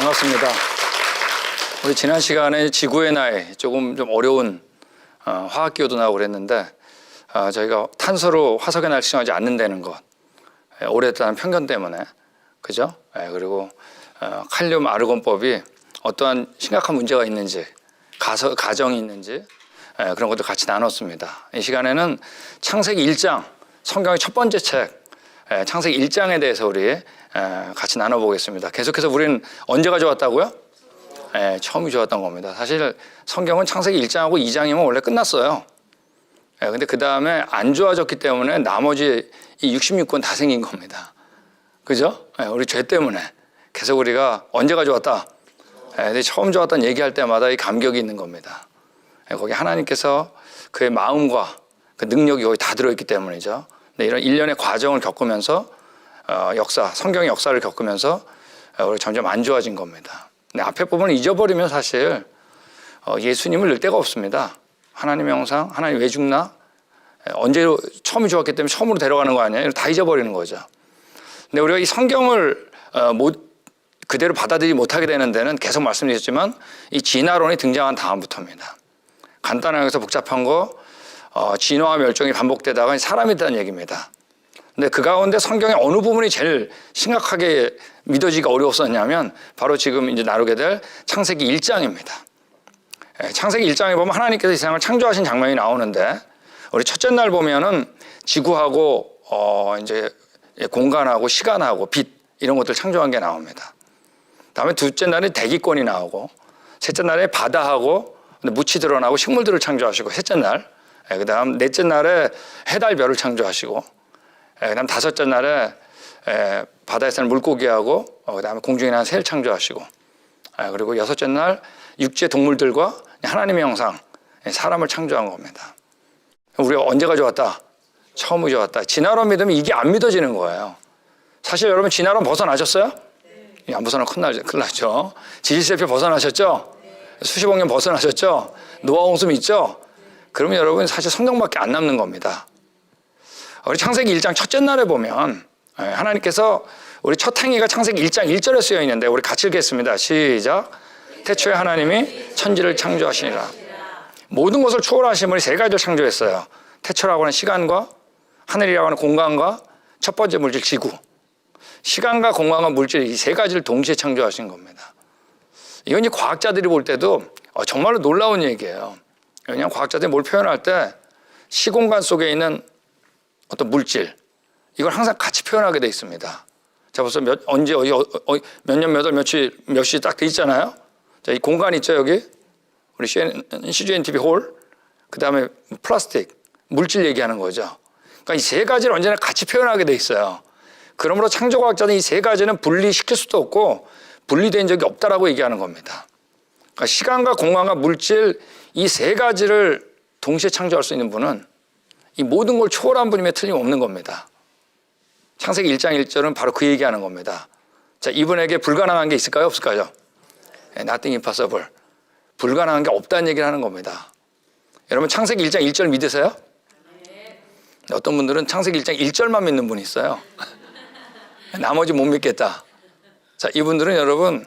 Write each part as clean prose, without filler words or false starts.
반갑습니다. 우리 지난 시간에 지구의 나이 좀 어려운 화학기호도 나오고 그랬는데 저희가 탄소로 화석의 나이를 측정하지 않는다는 것, 오래됐다는 편견 때문에, 그죠? 그리고 칼륨 아르곤법이 어떠한 심각한 문제가 있는지, 가정이 있는지 그런 것도 같이 나눴습니다. 이 시간에는 창세기 1장, 성경의 첫 번째 책 창세기 1장에 대해서 우리 같이 나눠보겠습니다. 계속해서 우리는 언제 가져왔다고요? 처음이 좋았던 겁니다. 사실 성경은 창세기 1장하고 2장이면 원래 끝났어요. 근데 그 다음에 안 좋아졌기 때문에 나머지 이 66권 다 생긴 겁니다. 그죠? 우리 죄 때문에 계속 우리가 언제 가져왔다? 근데 처음 좋았다는 얘기할 때마다 이 감격이 있는 겁니다. 거기 하나님께서 그의 마음과 그 능력이 거기 다 들어있기 때문이죠. 근데 이런 일련의 과정을 겪으면서 성경의 역사를 겪으면서 우리 점점 안 좋아진 겁니다. 근데 앞에 부분을 잊어버리면 사실 예수님을 넣을 데가 없습니다. 하나님의 형상, 하나님 왜 죽나? 언제 처음이 좋았기 때문에 처음으로 데려가는 거 아니에요? 다 잊어버리는 거죠. 근데 우리가 이 성경을 그대로 받아들이지 못하게 되는 데는 계속 말씀드렸지만 이 진화론이 등장한 다음부터입니다. 간단하게서 복잡한 거 진화와 멸종이 반복되다가 사람이 있다는 얘기입니다. 근데 그 가운데 성경의 어느 부분이 제일 심각하게 믿어지기가 어려웠었냐면 바로 지금 이제 나누게 될 창세기 1장입니다. 창세기 1장에 보면 하나님께서 이 세상을 창조하신 장면이 나오는데 우리 첫째 날 보면은 지구하고 이제 공간하고 시간하고 빛 이런 것들 창조한 게 나옵니다. 다음에 둘째 날에 대기권이 나오고 셋째 날에 바다하고 무치 드러나고 식물들을 창조하시고 셋째 날, 그다음 넷째 날에 해달 별을 창조하시고 그다음 다섯째 날에 바다에 사는 물고기하고 그다음에 공중에 나는 새를 창조하시고 그리고 여섯째 날 육지의 동물들과 하나님의 형상 사람을 창조한 겁니다. 우리가 언제 가져왔다? 처음 가져왔다. 진화론 믿으면 이게 안 믿어지는 거예요. 사실 여러분 진화론 벗어나셨어요? 네. 안 벗어나면 큰일 나죠. 지질세표 벗어나셨죠? 네. 수십억 년 벗어나셨죠? 노아 홍수 믿죠? 그러면 여러분 사실 성경밖에 안 남는 겁니다. 우리 창세기 1장 첫째 날에 보면 하나님께서 우리 첫 행위가 창세기 1장 1절에 쓰여 있는데 우리 같이 읽겠습니다. 시작. 태초에 하나님이 천지를 창조하시니라. 모든 것을 초월하심을 세 가지를 창조했어요. 태초라고 하는 시간과 하늘이라고 하는 공간과 첫 번째 물질 지구. 시간과 공간과 물질 이 세 가지를 동시에 창조하신 겁니다. 이건 이 과학자들이 볼 때도 정말로 놀라운 얘기예요. 왜냐하면 과학자들이 뭘 표현할 때 시공간 속에 있는 어떤 물질 이걸 항상 같이 표현하게 돼 있습니다. 자, 벌써 몇 년, 몇 월, 며칠, 몇 시 딱 돼 있잖아요. 자, 이 공간 있죠, 여기? 우리 CGNTV 홀, 그 다음에 플라스틱, 물질 얘기하는 거죠. 그러니까 이 세 가지를 언제나 같이 표현하게 돼 있어요. 그러므로 창조과학자는 이 세 가지는 분리시킬 수도 없고 분리된 적이 없다라고 얘기하는 겁니다. 그러니까 시간과 공간과 물질 이 세 가지를 동시에 창조할 수 있는 분은 이 모든 걸 초월한 분임에 틀림없는 겁니다. 창세기 1장 1절은 바로 그 얘기하는 겁니다. 자, 이분에게 불가능한 게 있을까요? 없을까요? Nothing impossible. 불가능한 게 없다는 얘기를 하는 겁니다. 여러분 창세기 1장 1절 믿으세요? 어떤 분들은 창세기 1장 1절만 믿는 분이 있어요. 나머지 못 믿겠다. 자, 이분들은 여러분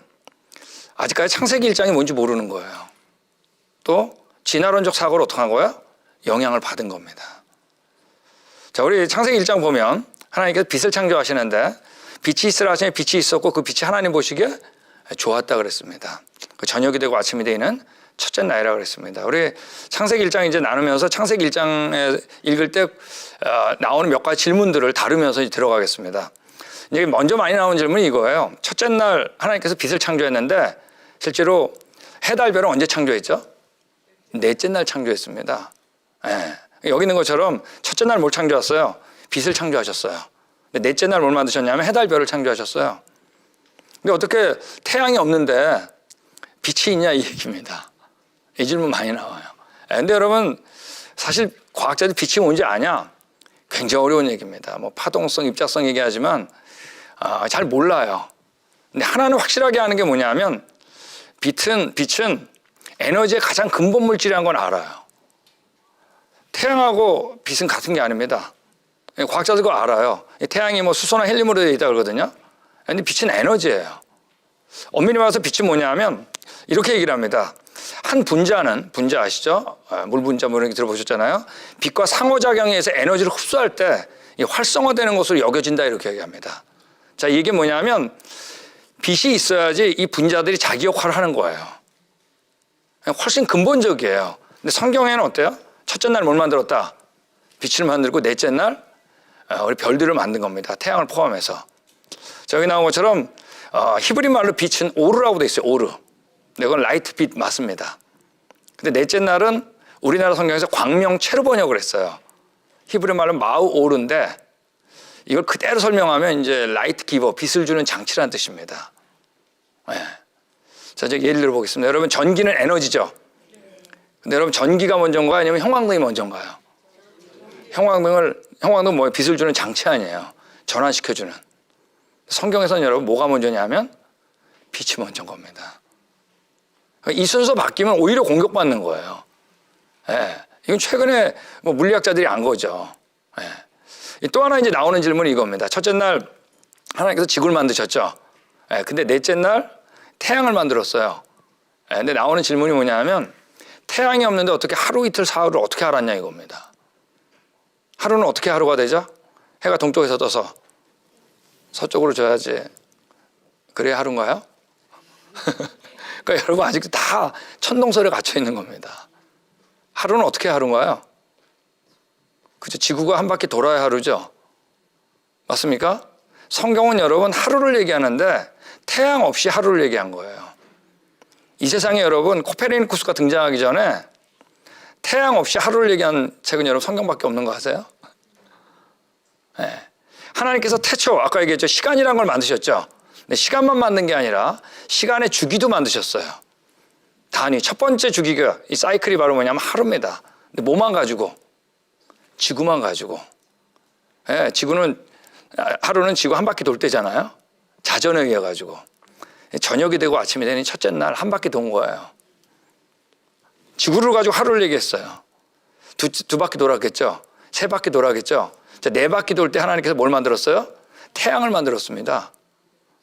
아직까지 창세기 1장이 뭔지 모르는 거예요. 또 진화론적 사고를 어떻게 한 거예요? 영향을 받은 겁니다. 자, 우리 창세기 1장 보면 하나님께서 빛을 창조하시는데 빛이 있으라 하시니 빛이 있었고 그 빛이 하나님 보시기에 좋았다 그랬습니다. 그 저녁이 되고 아침이 되는 첫째 날이라고 그랬습니다. 우리 창세기 1장 이제 나누면서 창세기 1장에 읽을 때 나오는 몇 가지 질문들을 다루면서 들어가겠습니다. 이제 먼저 많이 나오는 질문이 이거예요. 첫째 날 하나님께서 빛을 창조했는데 실제로 해달 별은 언제 창조했죠? 넷째 날 창조했습니다. 여기 있는 것처럼 첫째 날 뭘 창조했어요? 빛을 창조하셨어요. 넷째 날 뭘 만드셨냐면 해달 별을 창조하셨어요. 근데 어떻게 태양이 없는데 빛이 있냐 이 얘기입니다. 이 질문 많이 나와요. 근데 여러분 사실 과학자들이 빛이 뭔지 아냐? 굉장히 어려운 얘기입니다. 뭐 파동성, 입자성 얘기하지만 잘 몰라요. 근데 하나는 확실하게 아는 게 뭐냐면 빛은 에너지의 가장 근본 물질이라는 건 알아요. 태양하고 빛은 같은 게 아닙니다. 과학자들 그거 알아요. 태양이 뭐 수소나 헬륨으로 되어 있다 그러거든요. 근데 빛은 에너지예요. 엄밀히 말해서 빛이 뭐냐면 이렇게 얘기를 합니다. 한 분자는, 분자 아시죠? 물 분자 뭐 이런 게 들어보셨잖아요. 빛과 상호작용에 의해서 에너지를 흡수할 때 활성화되는 것으로 여겨진다 이렇게 얘기합니다. 자, 이게 뭐냐면 빛이 있어야지 이 분자들이 자기 역할을 하는 거예요. 훨씬 근본적이에요. 근데 성경에는 어때요? 첫째 날 뭘 만들었다? 빛을 만들고 넷째 날 우리 별들을 만든 겁니다. 태양을 포함해서. 자, 여기 나온 것처럼 히브리 말로 빛은 오르라고 돼 있어요. 오르. 이건 라이트 빛 맞습니다. 근데 넷째 날은 우리나라 성경에서 광명 체르번이라고 그랬어요. 히브리 말로 마우 오르인데 이걸 그대로 설명하면 이제 라이트 기버, 빛을 주는 장치라는 뜻입니다. 네. 자, 이제 예를 들어 보겠습니다. 여러분, 전기는 에너지죠. 근데 여러분, 전기가 먼저인가요? 아니면 형광등이 먼저인가요? 형광등 뭐예요? 빛을 주는 장치 아니에요. 전환시켜주는. 성경에서는 여러분 뭐가 먼저냐면 빛이 먼저인 겁니다. 이 순서 바뀌면 오히려 공격받는 거예요. 예. 이건 최근에 뭐 물리학자들이 안 거죠. 예. 또 하나 이제 나오는 질문이 이겁니다. 첫째 날 하나님께서 지구를 만드셨죠. 예. 근데 넷째 날 태양을 만들었어요. 예. 근데 나오는 질문이 뭐냐면 태양이 없는데 어떻게 하루 이틀 사흘을 어떻게 알았냐 이겁니다. 하루는 어떻게 하루가 되죠? 해가 동쪽에서 떠서 서쪽으로 져야지. 그래야 하루인가요? 그러니까 여러분 아직도 다 천동설에 갇혀 있는 겁니다. 하루는 어떻게 하루인가요? 그죠? 지구가 한 바퀴 돌아야 하루죠. 맞습니까? 성경은 여러분 하루를 얘기하는데 태양 없이 하루를 얘기한 거예요. 이 세상에 여러분 코페르니쿠스가 등장하기 전에 태양 없이 하루를 얘기한 책은 여러분 성경밖에 없는 거 아세요? 네. 하나님께서 태초, 아까 얘기했죠. 시간이란 걸 만드셨죠. 근데 시간만 만든 게 아니라 시간의 주기도 만드셨어요. 단위, 첫 번째 주기가 이 사이클이 바로 뭐냐면 하루입니다. 근데 뭐만 가지고? 지구만 가지고. 네, 하루는 지구 한 바퀴 돌 때잖아요. 자전에 의해 가지고. 저녁이 되고 아침이 되니 첫째 날 한 바퀴 돈 거예요. 지구를 가지고 하루를 얘기했어요. 두 바퀴 돌았겠죠. 세 바퀴 돌았겠죠. 자, 네 바퀴 돌 때 하나님께서 뭘 만들었어요? 태양을 만들었습니다.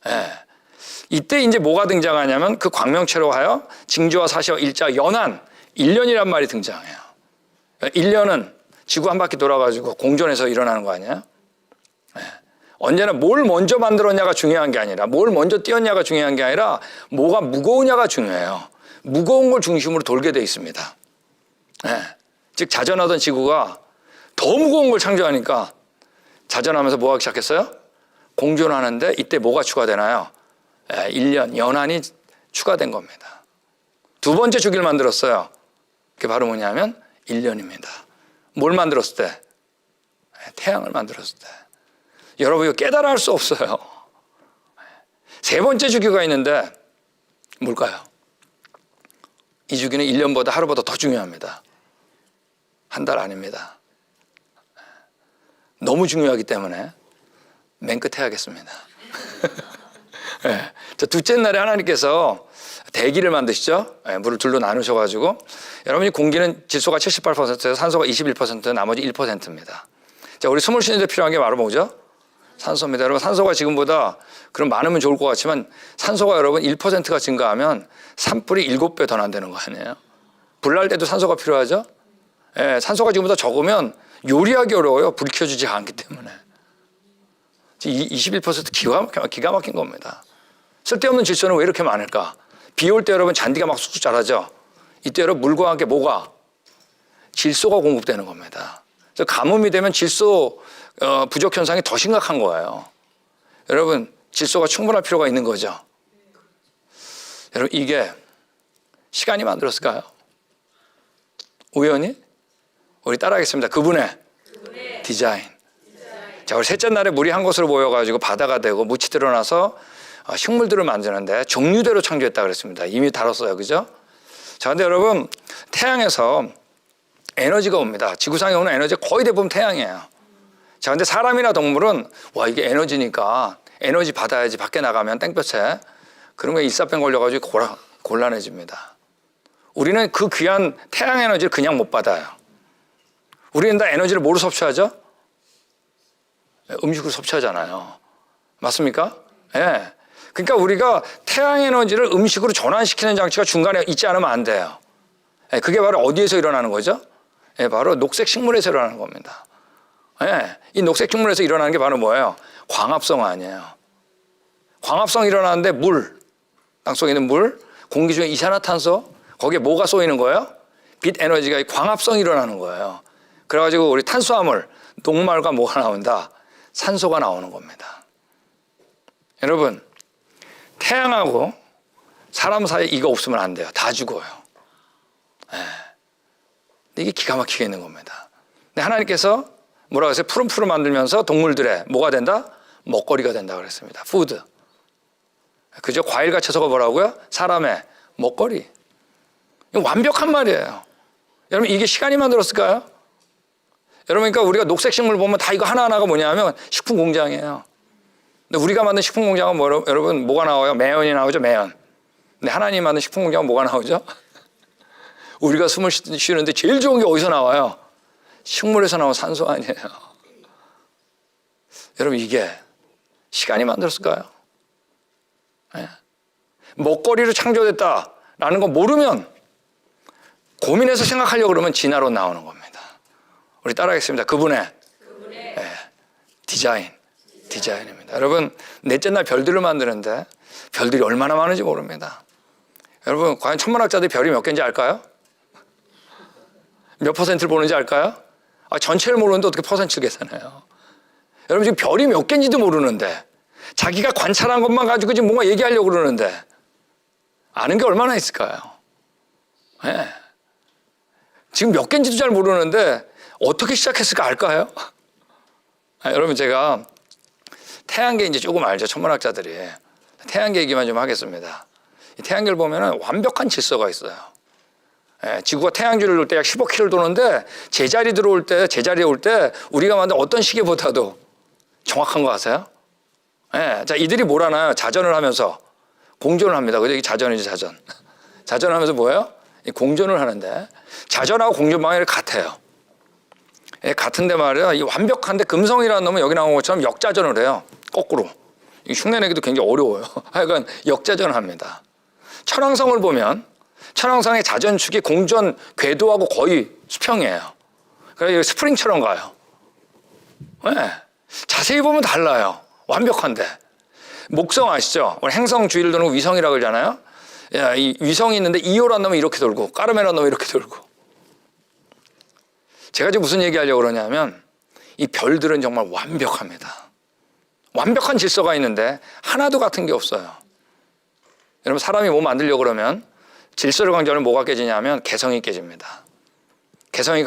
예. 이때 이제 뭐가 등장하냐면 그 광명체로 하여 징조와 사시와 일자 연한 1년이란 말이 등장해요. 1년은 지구 한 바퀴 돌아가지고 공전에서 일어나는 거 아니에요? 예. 언제나 뭘 먼저 만들었냐가 중요한 게 아니라 뭘 먼저 띄었냐가 중요한 게 아니라 뭐가 무거우냐가 중요해요. 무거운 걸 중심으로 돌게 돼 있습니다. 예. 즉 자전하던 지구가 더 무거운 걸 창조하니까 자전하면서 뭐 하기 시작했어요? 공존하는데 이때 뭐가 추가되나요? 1년, 연한이 추가된 겁니다. 두 번째 주기를 만들었어요. 그게 바로 뭐냐면 1년입니다. 뭘 만들었을 때? 태양을 만들었을 때. 여러분 이거 깨달아 할 수 없어요. 세 번째 주기가 있는데 뭘까요? 이 주기는 1년보다 하루보다 더 중요합니다. 한 달 아닙니다. 너무 중요하기 때문에 맨 끝에 하겠습니다. 네. 자, 둘째 날에 하나님께서 대기를 만드시죠. 네, 물을 둘로 나누셔가지고 여러분이 공기는 질소가 78%에서 산소가 21%, 나머지 1%입니다. 자, 우리 숨을 쉬는 데 필요한 게 바로 뭐죠? 산소입니다. 여러분 산소가 지금보다 그럼 많으면 좋을 것 같지만 산소가 여러분 1%가 증가하면 산불이 7배 더 난다는 거 아니에요? 불날 때도 산소가 필요하죠? 네, 산소가 지금보다 적으면 요리하기 어려워요. 불 켜주지 않기 때문에. 21% 기가 막힌 겁니다. 쓸데없는 질소는 왜 이렇게 많을까? 비 올 때 여러분 잔디가 막 쑥쑥 자라죠. 이때 여러분 물과 함께 뭐가? 질소가 공급되는 겁니다. 그래서 가뭄이 되면 질소 부족 현상이 더 심각한 거예요. 여러분 질소가 충분할 필요가 있는 거죠. 여러분 이게 시간이 만들었을까요? 우연히? 우리 따라하겠습니다. 그분의 디자인. 자, 우리 셋째 날에 물이 한 곳으로 모여가지고 바다가 되고 묻이 드러나서 식물들을 만드는데 종류대로 창조했다 그랬습니다. 이미 다뤘어요. 그죠? 자, 근데 여러분 태양에서 에너지가 옵니다. 지구상에 오는 에너지 거의 대부분 태양이에요. 자, 근데 사람이나 동물은 와 이게 에너지니까 에너지 받아야지 밖에 나가면 땡볕에 그런 거에 일사병 걸려가지고 곤란해집니다. 우리는 그 귀한 태양 에너지를 그냥 못 받아요. 우리는 다 에너지를 뭐로 섭취하죠? 음식으로 섭취하잖아요. 맞습니까? 예. 그러니까 우리가 태양 에너지를 음식으로 전환시키는 장치가 중간에 있지 않으면 안 돼요. 그게 바로 어디에서 일어나는 거죠? 바로 녹색 식물에서 일어나는 겁니다. 이 녹색 식물에서 일어나는 게 바로 뭐예요? 광합성 아니에요. 광합성이 일어나는데 물, 땅속에 있는 물, 공기 중에 이산화탄소, 거기에 뭐가 쏘이는 거예요? 빛 에너지가 광합성이 일어나는 거예요. 그래가지고 우리 탄수화물, 녹말과 뭐가 나온다? 산소가 나오는 겁니다. 여러분, 태양하고 사람 사이에 이거 없으면 안 돼요. 다 죽어요. 이게 기가 막히게 있는 겁니다. 근데 하나님께서 뭐라고 했어요? 푸른 풀을 만들면서 동물들의 뭐가 된다? 먹거리가 된다 그랬습니다. 푸드. 그죠? 과일같이 섞어 뭐라고요? 사람의 먹거리. 이거 완벽한 말이에요. 여러분, 이게 시간이 만들었을까요? 여러분, 그러니까 우리가 녹색 식물 보면 다 이거 하나하나가 뭐냐면 식품 공장이에요. 근데 우리가 만든 식품 공장은 여러분 뭐가 나와요? 매연이 나오죠, 매연. 근데 하나님 만든 식품 공장은 뭐가 나오죠? 우리가 숨을 쉬는데 제일 좋은 게 어디서 나와요? 식물에서 나온 산소 아니에요. 여러분, 이게 시간이 만들었을까요? 먹거리로 창조됐다라는 거 모르면 고민해서 생각하려고 그러면 진화로 나오는 겁니다. 우리 따라하겠습니다. 그분의 디자인입니다. 여러분, 넷째 날 별들을 만드는데 별들이 얼마나 많은지 모릅니다. 여러분, 과연 천문학자들이 별이 몇 개인지 알까요? 몇 퍼센트를 보는지 알까요? 전체를 모르는데 어떻게 퍼센트를 계산해요? 여러분, 지금 별이 몇 개인지도 모르는데 자기가 관찰한 것만 가지고 지금 뭔가 얘기하려고 그러는데 아는 게 얼마나 있을까요? 지금 몇 개인지도 잘 모르는데 어떻게 시작했을까 알까요? 여러분, 제가 태양계 이제 조금 알죠, 천문학자들이. 태양계 얘기만 좀 하겠습니다. 이 태양계를 보면은 완벽한 질서가 있어요. 지구가 태양주를 돌 때 약 15km를 도는데 제자리에 올 때 우리가 만든 어떤 시계보다도 정확한 거 아세요? 자, 이들이 뭘 하나요? 자전을 하면서 공존을 합니다. 그죠? 이게 자전이죠, 자전. 자전을 하면서 뭐예요? 공존을 하는데 자전하고 공존 방향이 같아요. 같은데 말이야, 이 완벽한데 금성이라는 놈은 여기 나온 것처럼 역자전을 해요. 거꾸로. 이 흉내내기도 굉장히 어려워요. 하여간 역자전을 합니다. 천왕성을 보면 천왕성의 자전축이 공전 궤도하고 거의 수평이에요. 그래서 스프링처럼 가요. 자세히 보면 달라요. 완벽한데. 목성 아시죠? 행성 주위를 도는 위성이라고 그러잖아요. 이 위성이 있는데 이오라는 놈은 이렇게 돌고 까르메라는 놈은 이렇게 돌고. 제가 지금 무슨 얘기하려고 그러냐면 이 별들은 정말 완벽합니다. 완벽한 질서가 있는데 하나도 같은 게 없어요. 여러분, 사람이 뭐 만들려고 그러면 질서를 강조하면 뭐가 깨지냐면 개성이 깨집니다. 개성을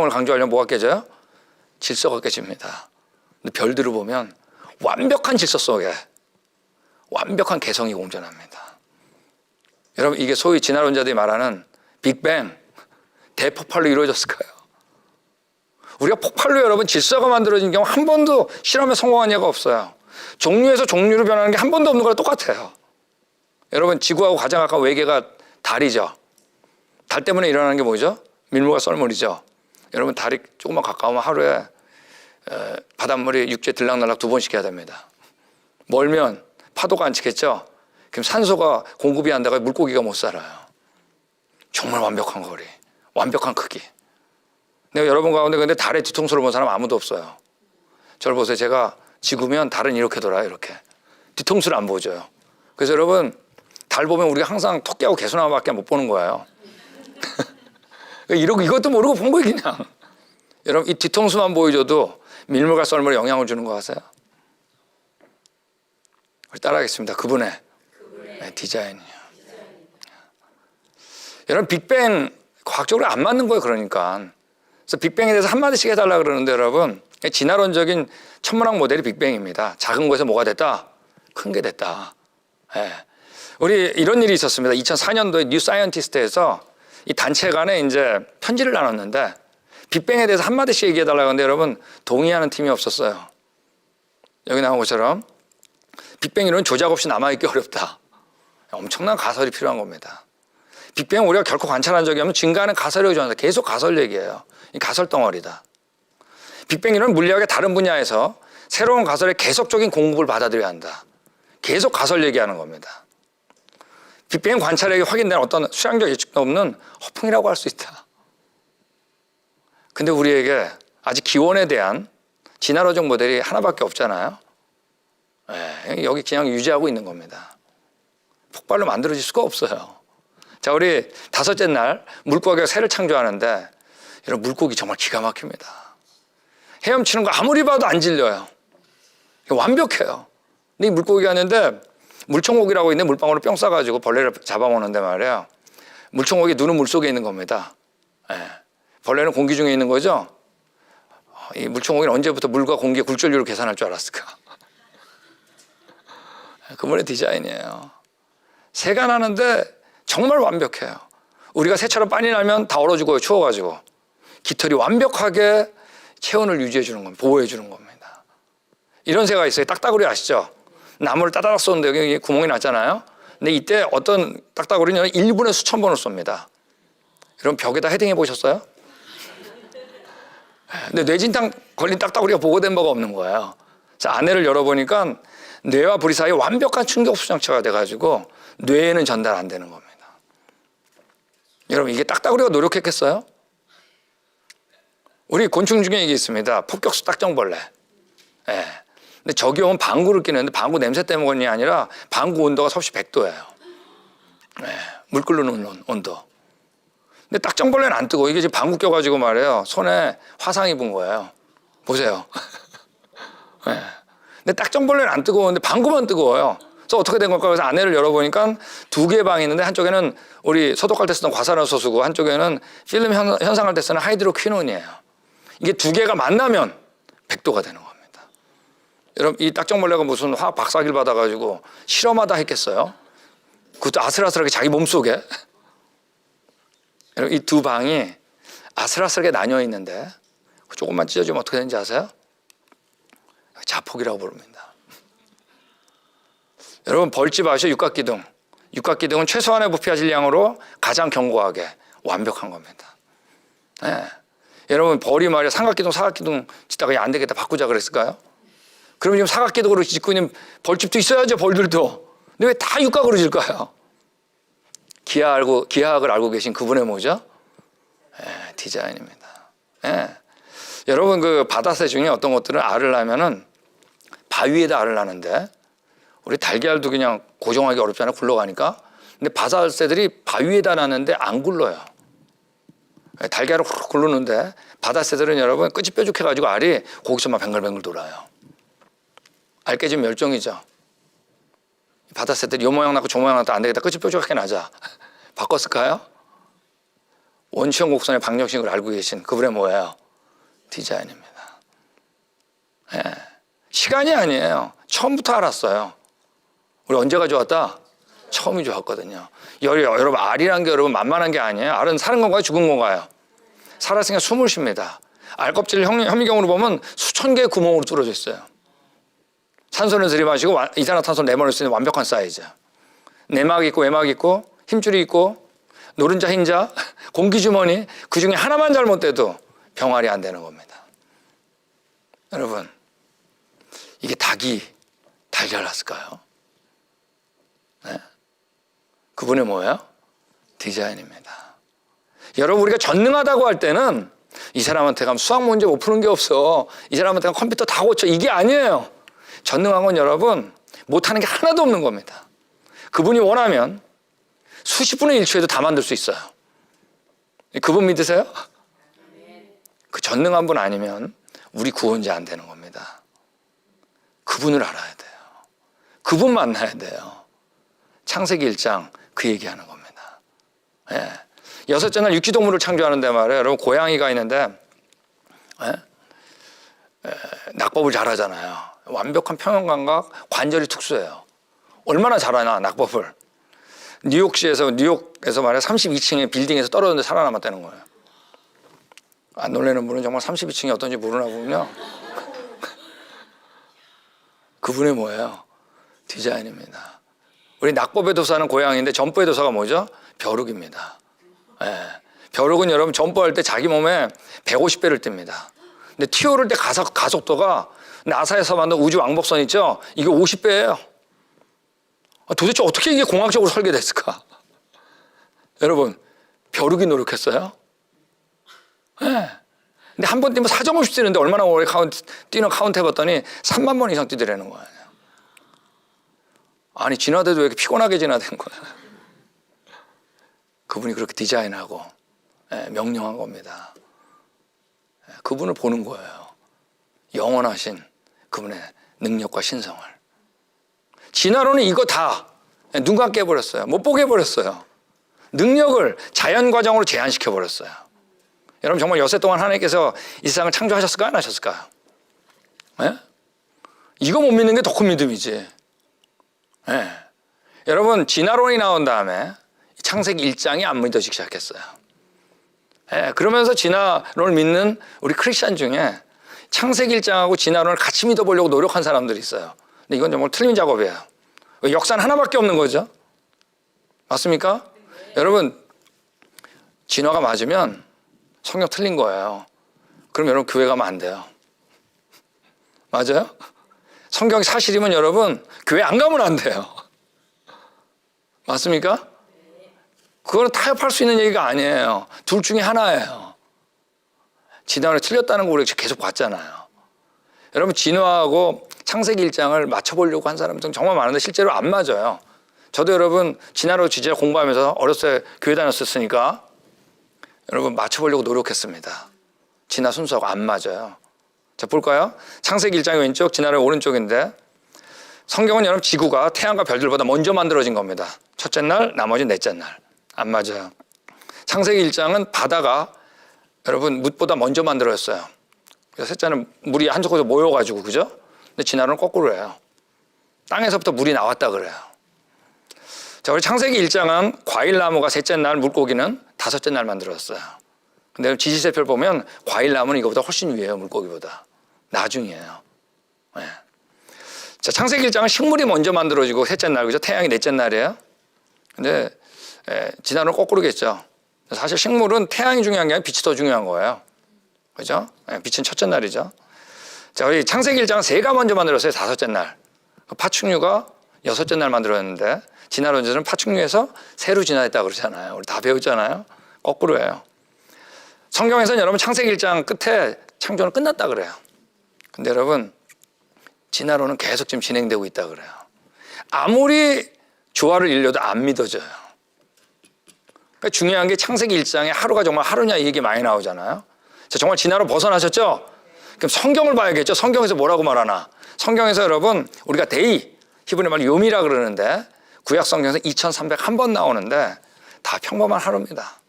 강조하려면 뭐가 깨져요? 질서가 깨집니다. 근데 별들을 보면 완벽한 질서 속에 완벽한 개성이 공존합니다. 여러분, 이게 소위 진화론자들이 말하는 빅뱅, 대폭발로 이루어졌을까요? 우리가 폭발로 여러분 질서가 만들어진 경우 한 번도 실험에 성공한 예가 없어요. 종류에서 종류로 변하는 게 한 번도 없는 거랑 똑같아요. 여러분, 지구하고 가장 가까운 외계가 달이죠. 달 때문에 일어나는 게 뭐죠? 밀물과 썰물이죠. 여러분, 달이 조금만 가까우면 하루에 바닷물이 육지에 들락날락 2번씩 해야 됩니다. 멀면 파도가 안 치겠죠? 그럼 산소가 공급이 안 돼서 물고기가 못 살아요. 정말 완벽한 거리, 완벽한 크기. 내가 여러분 가운데 근데 달의 뒤통수를 본 사람 아무도 없어요. 저를 보세요. 제가 지구면 달은 이렇게 돌아요. 이렇게. 뒤통수를 안 보여줘요. 그래서 여러분, 달 보면 우리가 항상 토끼하고 개수나무밖에 못 보는 거예요. 이것도 모르고 본 거예요, 그냥. 여러분, 이 뒤통수만 보여줘도 밀물과 썰물에 영향을 주는 거 아세요? 우리 따라하겠습니다. 그분의 디자인이요. 여러분, 빅뱅 과학적으로 안 맞는 거예요, 그러니까. 그래서 빅뱅에 대해서 한마디씩 해달라 그러는데 여러분, 진화론적인 천문학 모델이 빅뱅입니다. 작은 거에서 뭐가 됐다? 큰 게 됐다. 우리 이런 일이 있었습니다. 2004년도에 뉴 사이언티스트에서 이 단체 간에 이제 편지를 나눴는데 빅뱅에 대해서 한마디씩 얘기해달라고 하는데 여러분, 동의하는 팀이 없었어요. 여기 나온 것처럼 빅뱅 이론은 조작 없이 남아있기 어렵다. 엄청난 가설이 필요한 겁니다. 빅뱅 우리가 결코 관찰한 적이 없는 증가하는 가설이라고 전한다. 계속 가설 얘기예요. 이 가설 덩어리다. 빅뱅 이론은 물리학의 다른 분야에서 새로운 가설의 계속적인 공급을 받아들여야 한다. 계속 가설 얘기하는 겁니다. 빅뱅 관찰력이 확인된 어떤 수량적 예측도 없는 허풍이라고 할 수 있다. 근데 우리에게 아직 기원에 대한 진화론적 모델이 하나밖에 없잖아요. 여기 그냥 유지하고 있는 겁니다. 폭발로 만들어질 수가 없어요. 자, 우리 다섯째 날 물고기가 새를 창조하는데 이런 물고기 정말 기가 막힙니다. 헤엄치는 거 아무리 봐도 안 질려요. 완벽해요. 근데 이 물고기가 있는데 물총고기라고 있는 물방울을 뿅 싸가지고 벌레를 잡아먹는데 말이에요. 물총고기 눈은 물속에 있는 겁니다. 벌레는 공기 중에 있는 거죠. 이 물총고기는 언제부터 물과 공기의 굴절율을 계산할 줄 알았을까? 그분의 디자인이에요. 새가 나는데 정말 완벽해요. 우리가 새처럼 빨리 나면 다 얼어 죽어요. 추워가지고. 깃털이 완벽하게 체온을 유지해 주는 겁니다. 보호해 주는 겁니다. 이런 새가 있어요. 딱따구리 아시죠? 나무를 따다닥 쏘는데 여기 구멍이 났잖아요. 근데 이때 어떤 딱따구리는 1분에 수천 번을 쏩니다. 이런 벽에다 헤딩해 보셨어요? 근데 뇌진탕 걸린 딱따구리가 보고된 바가 없는 거예요. 자, 안에를 열어보니까 뇌와 부리 사이에 완벽한 충격 수정체가 돼가지고 뇌에는 전달 안 되는 겁니다. 여러분, 이게 딱따구리가 노력했겠어요? 우리 곤충 중에 이게 있습니다. 폭격수 딱정벌레. 근데 저기 오면 방구를 끼는데 방구 냄새 때문이 아니라 방구 온도가 섭씨 100도예요. 물 끓는 온도. 근데 딱정벌레는 안 뜨고 이게 지금 방구 껴가지고 말이에요. 손에 화상 입은 거예요. 보세요. 근데 딱정벌레는 안 뜨거운데 방구만 뜨거워요. 그래서 어떻게 된 걸까? 그래서 안에를 열어보니까 두 개의 방이 있는데 한쪽에는 우리 소독할 때 쓰던 과산화소수고 한쪽에는 필름 현상할 때 쓰는 하이드로퀴논이에요. 이게 두 개가 만나면 100도가 되는 겁니다. 여러분, 이 딱정벌레가 무슨 화학 박사기를 받아가지고 실험하다 했겠어요? 그것도 아슬아슬하게 자기 몸속에. 이 두 방이 아슬아슬하게 나뉘어 있는데 조금만 찢어지면 어떻게 되는지 아세요? 자폭이라고 부릅니다. 여러분, 벌집 아시죠? 육각기둥. 육각기둥은 최소한의 부피와 질량으로 가장 견고하게 완벽한 겁니다. 여러분, 벌이 말이야 삼각기둥, 사각기둥 짓다가 안 되겠다 바꾸자 그랬을까요? 그럼 지금 사각기둥으로 짓고 있는 벌집도 있어야죠, 벌들도. 근데 왜 다 육각으로 질까요? 기하학을 알고 계신 그분의 뭐죠? 디자인입니다. 여러분, 그 바다새 중에 어떤 것들은 알을 낳으면은 바위에다 알을 낳는데 우리 달걀도 그냥 고정하기 어렵잖아요. 굴러가니까. 근데 바다새들이 바위에다 낳는데 안 굴러요. 달걀을 후룩 굴르는데 바다새들은 여러분 끝이 뾰족해가지고 알이 거기서만 뱅글뱅글 돌아요. 알 깨지면 멸종이죠. 바다새들이 요 모양 낳고 저 모양 낳고 안 되겠다. 끝이 뾰족하게 나자. 바꿨을까요? 원시형 곡선의 방정식을 알고 계신 그분의 뭐예요? 디자인입니다. 시간이 아니에요. 처음부터 알았어요. 우리 언제가 좋았다? 처음이 좋았거든요. 여러분, 알이란 게 여러분 만만한 게 아니에요. 알은 사는 건가요? 죽은 건가요? 살았으니까 숨을 쉽니다. 알 껍질 현미경으로 보면 수천 개의 구멍으로 뚫어져 있어요. 산소를 들이마시고 이산화탄소를 내보낼 수 있는 완벽한 사이즈. 내막 있고 외막 있고 힘줄이 있고 노른자 흰자 공기주머니, 그중에 하나만 잘못돼도 병아리 안 되는 겁니다. 여러분, 이게 닭이 달걀 났을까요? 그분의 뭐예요? 디자인입니다. 여러분, 우리가 전능하다고 할 때는 이 사람한테 가면 수학 문제 못 푸는 게 없어, 이 사람한테 가면 컴퓨터 다 고쳐, 이게 아니에요. 전능한 건 여러분 못하는 게 하나도 없는 겁니다. 그분이 원하면 수십 분의 1초에도 다 만들 수 있어요. 그분 믿으세요? 그 전능한 분 아니면 우리 구원자 안 되는 겁니다. 그분을 알아야 돼요. 그분 만나야 돼요. 창세기 1장 그 얘기하는 겁니다. 여섯째 날 육지동물을 창조하는데 말이에요. 여러분, 고양이가 있는데 낙법을 잘하잖아요. 완벽한 평형감각, 관절이 특수해요. 얼마나 잘하나 낙법을. 뉴욕에서 말이야 32층의 빌딩에서 떨어졌는데 살아남았다는 거예요. 안 놀라는 분은 정말 32층이 어떤지 모르나 보군요. 그분이 뭐예요? 디자인입니다. 우리 낙법의 도사는 고양이인데 점프의 도사가 뭐죠? 벼룩입니다. 벼룩은 여러분 점프할 때 자기 몸에 150배를 띱니다. 근데 튀어오를 때 가속도가 나사에서 만든 우주 왕복선 있죠? 이게 50배예요. 도대체 어떻게 이게 공학적으로 설계됐을까? 여러분, 벼룩이 노력했어요? 네. 근데 한 번 뛰면 사정없이 뛰는데 얼마나 오래 뛰는 카운트 해봤더니 3만 번 이상 뛰더라는 거예요. 아니, 진화대도 왜 이렇게 피곤하게 진화된 거야? 그분이 그렇게 디자인하고 명령한 겁니다. 그분을 보는 거예요. 영원하신 그분의 능력과 신성을. 진화론은 이거 다 눈 감게 해버렸어요. 못 보게 해버렸어요. 능력을 자연 과정으로 제한시켜버렸어요. 여러분, 정말 여세 동안 하나님께서 이 세상을 창조하셨을까요? 안 하셨을까요? 네? 이거 못 믿는 게 더 큰 믿음이지. 네. 여러분, 진화론이 나온 다음에 창세기 1장이 안 믿어지기 시작했어요. 네. 그러면서 진화론을 믿는 우리 크리스찬 중에 창세기 1장하고 진화론을 같이 믿어보려고 노력한 사람들이 있어요. 근데 이건 정말 틀린 작업이에요. 역사는 하나밖에 없는 거죠. 맞습니까? 여러분, 진화가 맞으면 성경 틀린 거예요. 그럼 여러분 교회 가면 안 돼요. 맞아요? 성경이 사실이면 여러분 교회 안 가면 안 돼요. 맞습니까? 그거는 타협할 수 있는 얘기가 아니에요. 둘 중에 하나예요. 진화를 틀렸다는 거 우리가 계속 봤잖아요. 여러분, 진화하고 창세기 1장을 맞춰보려고 한 사람들은 정말 많은데 실제로 안 맞아요. 저도 여러분 진화로 진짜 공부하면서 어렸을 때 교회 다녔었으니까 여러분 맞춰보려고 노력했습니다. 진화 순서가 안 맞아요. 자, 볼까요? 창세기 1장이 왼쪽, 진화론이 오른쪽인데 성경은 여러분 지구가 태양과 별들보다 먼저 만들어진 겁니다. 첫째 날, 나머지 넷째 날. 안 맞아요. 창세기 1장은 바다가 여러분 묻보다 먼저 만들어졌어요. 그래서 셋째는 물이 한쪽에서 모여가지고, 그죠? 근데 진화론은 거꾸로 해요. 땅에서부터 물이 나왔다 그래요. 자, 우리 창세기 1장은 과일나무가 셋째 날, 물고기는 다섯째 날 만들어졌어요. 근데 지지세표를 보면 과일나무는 이거보다 훨씬 위에요. 물고기보다. 나중이에요. 네. 자, 창세기 1장은 식물이 먼저 만들어지고 셋째 날, 그죠? 태양이 넷째 날이에요. 근데 진화론은 거꾸로겠죠. 사실 식물은 태양이 중요한 게 아니라 빛이 더 중요한 거예요. 그죠? 빛은 첫째 날이죠. 자, 우리 창세기 1장은 새가 먼저 만들었어요. 다섯째 날. 파충류가 여섯째 날 만들었는데 진화론자는 파충류에서 새로 진화했다고 그러잖아요. 우리 다 배웠잖아요. 거꾸로예요. 성경에서는 여러분 창세기 1장 끝에 창조는 끝났다 그래요. 근데 여러분 진화론은 계속 지금 진행되고 있다 그래요. 아무리 조화를 이루려도 안 믿어져요. 그러니까 중요한 게 창세기 1장에 하루가 정말 하루냐 이 얘기 많이 나오잖아요. 자, 정말 진화로 벗어나셨죠? 그럼 성경을 봐야겠죠. 성경에서 뭐라고 말하나. 성경에서 여러분 우리가 데이, 히브리 말로 요미라 그러는데 구약 성경에서 2301번 나오는데 다 평범한 하루입니다.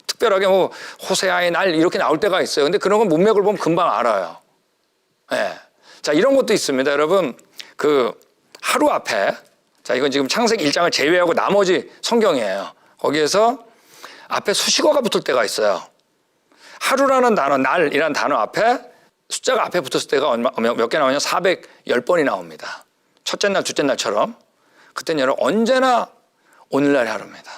특별하게 뭐 호세아의 날 이렇게 나올 때가 있어요. 근데 그런 건 문맥을 보면 금방 알아요. 네. 자, 이런 것도 있습니다. 여러분 그 하루 앞에, 자, 이건 지금 창세기 1장을 제외하고 나머지 성경이에요. 거기에서 앞에 수식어가 붙을 때가 있어요. 하루라는 단어, 날이라는 단어 앞에 숫자가 앞에 붙었을 때가 몇 개 나오냐? 410번이 나옵니다. 첫째 날, 둘째 날처럼. 그때는 여러분 언제나 오늘날의 하루입니다.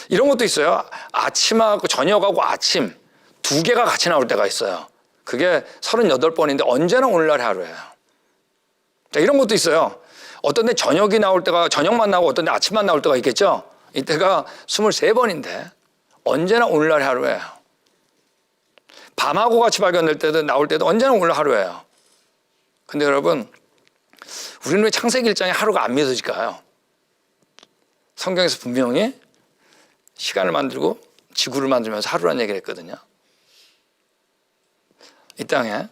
이런 것도 있어요. 아침하고 저녁하고 아침 두 개가 같이 나올 때가 있어요. 그게 38번인데 언제나 오늘날의 하루예요. 자, 이런 것도 있어요. 어떤 데 저녁이 나올 때가 저녁만 나오고 어떤 데 아침만 나올 때가 있겠죠. 이때가 23번인데 언제나 오늘날의 하루예요. 밤하고 같이 발견될 때도 나올 때도 언제나 오늘 하루예요. 근데 여러분 우리는 왜 창세기 1장에 하루가 안 믿어질까요? 성경에서 분명히 시간을 만들고 지구를 만들면서 하루란 얘기를 했거든요. 이 땅에